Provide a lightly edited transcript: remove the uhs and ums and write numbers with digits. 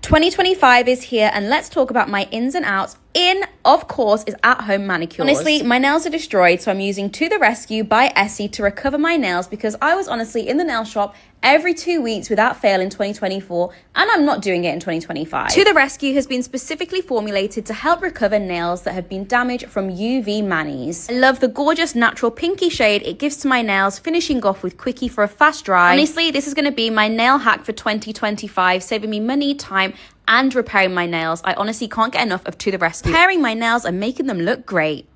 2025 is here, and let's talk about my ins and outs. Of course, is at-home manicures. Honestly, my nails are destroyed, so I'm using To The Rescue by Essie to recover my nails because I was honestly in the nail shop every 2 weeks without fail in 2024, and I'm not doing it in 2025. To The Rescue has been specifically formulated to help recover nails that have been damaged from UV manis. I love the gorgeous natural pinky shade it gives to my nails, finishing off with quickie for a fast dry. Honestly, this is going to be my nail hack for 2025, saving me money, time, and repairing my nails. I honestly can't get enough of To The Rescue, repairing my nails and making them look great.